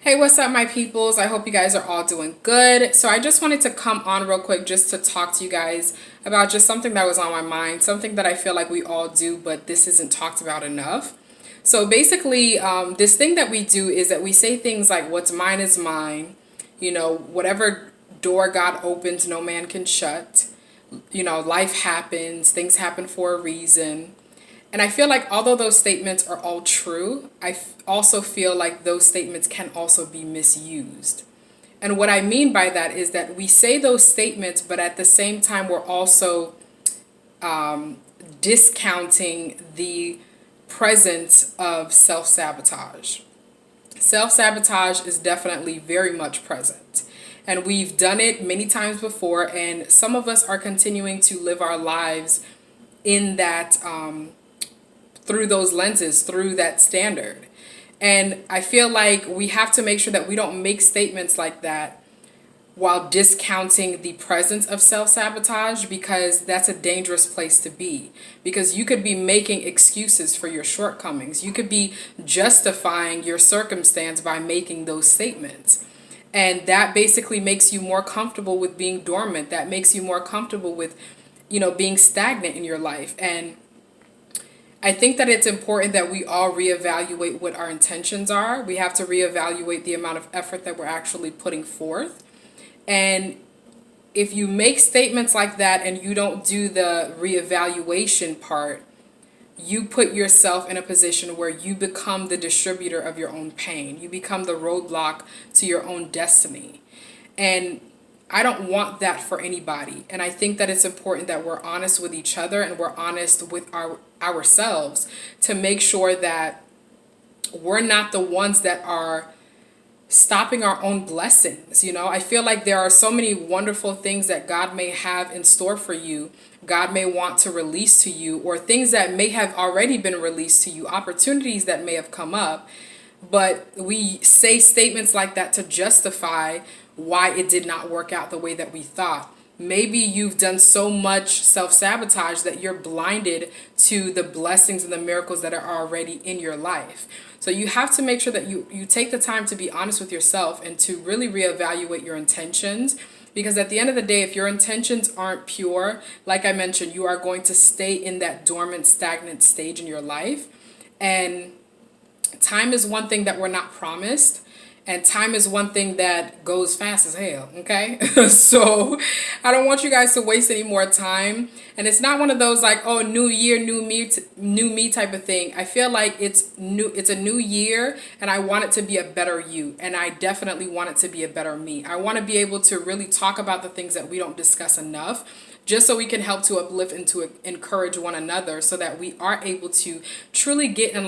Hey, what's up, my peoples? I hope you guys are all doing good. So, I just wanted to come on real quick just to talk to you guys about just something that was on my mind, something that I feel like we all do, but this isn't talked about enough. So, basically, this thing that we do is that we say things like, what's mine is mine, whatever door God opens, no man can shut. Life happens, things happen for a reason. And I feel like although those statements are all true, also feel like those statements can also be misused. And what I mean by that is that we say those statements, but at the same time, we're also discounting the presence of self sabotage. Self sabotage is definitely very much present. And we've done it many times before, and some of us are continuing to live our lives in that through those lenses, through that standard. And I feel like we have to make sure that we don't make statements like that while discounting the presence of self sabotage, because that's a dangerous place to be. Because you could be making excuses for your shortcomings, you could be justifying your circumstance by making those statements. And that basically makes you more comfortable with being dormant. That makes you more comfortable with, being stagnant in your life. And I think that it's important that we all reevaluate what our intentions are. We have to reevaluate the amount of effort that we're actually putting forth. And if you make statements like that and you don't do the reevaluation part, you put yourself in a position where you become the distributor of your own pain. You become the roadblock to your own destiny. And I don't want that for anybody. And I think that it's important that we're honest with each other and we're honest with ourselves to make sure that we're not the ones that are stopping our own blessings. I feel like there are so many wonderful things that God may have in store for you. God may want to release to you, or things that may have already been released to you, opportunities that may have come up. But we say statements like that to justify why it did not work out the way that we thought. Maybe you've done so much self sabotage that you're blinded to the blessings and the miracles that are already in your life. So you have to make sure that you take the time to be honest with yourself and to really reevaluate your intentions. Because at the end of the day, if your intentions aren't pure, like I mentioned, you are going to stay in that dormant, stagnant stage in your life. And time is one thing that we're not promised, and time is one thing that goes fast as hell. Okay. So I don't want you guys to waste any more time. And it's not one of those like, oh, new year, new me type of thing. I feel like it's a new year, and I want it to be a better you, and I definitely want it to be a better me. I want to be able to really talk about the things that we don't discuss enough, just so we can help to uplift and to encourage one another, so that we are able to truly get in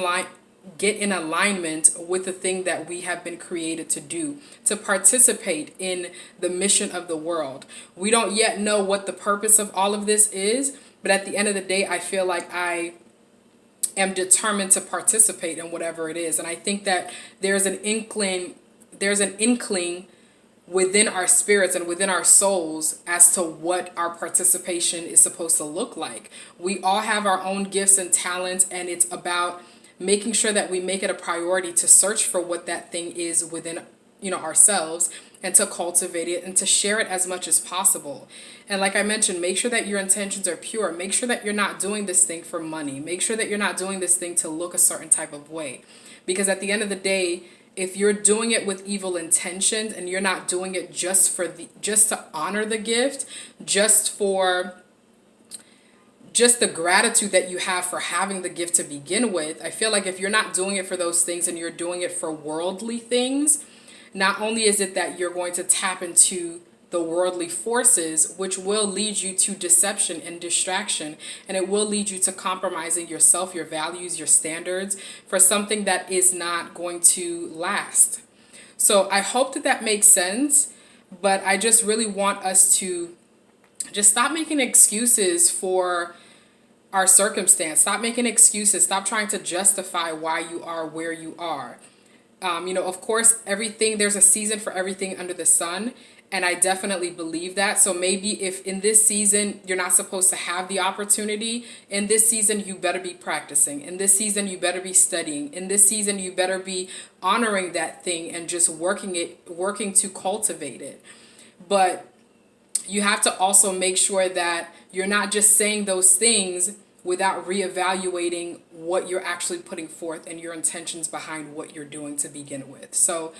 alignment with the thing that we have been created to do, to participate in the mission of the world. We don't yet know what the purpose of all of this is, but at the end of the day, I feel like I am determined to participate in whatever it is. And I think that there's an inkling within our spirits and within our souls as to what our participation is supposed to look like. We all have our own gifts and talents, and it's about making sure that we make it a priority to search for what that thing is within ourselves, and to cultivate it and to share it as much as possible. And like I mentioned, make sure that your intentions are pure. Make sure that you're not doing this thing for money. Make sure that you're not doing this thing to look a certain type of way, because at the end of the day, if you're doing it with evil intentions and you're not doing it just to honor the gift, just the gratitude that you have for having the gift to begin with. I feel like if you're not doing it for those things and you're doing it for worldly things, not only is it that you're going to tap into the worldly forces, which will lead you to deception and distraction, and it will lead you to compromising yourself, your values, your standards for something that is not going to last. So I hope that that makes sense, but I just really want us to just stop making excuses for our circumstance. Stop making excuses. Stop trying to justify why you are where you are. Of course, there's a season for everything under the sun. And I definitely believe that. So maybe if in this season you're not supposed to have the opportunity, in this season you better be practicing. In this season you better be studying. In this season you better be honoring that thing and just working to cultivate it. But you have to also make sure that you're not just saying those things without reevaluating what you're actually putting forth and your intentions behind what you're doing to begin with. So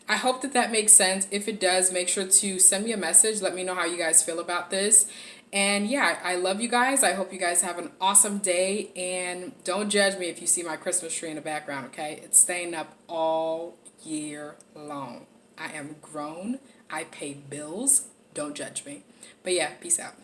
I hope that makes sense. If it does, make sure to send me a message. Let me know how you guys feel about this. And yeah, I love you guys. I hope you guys have an awesome day. And don't judge me if you see my Christmas tree in the background, okay? It's staying up all year long. I am grown. I pay bills. Don't judge me. But yeah, peace out.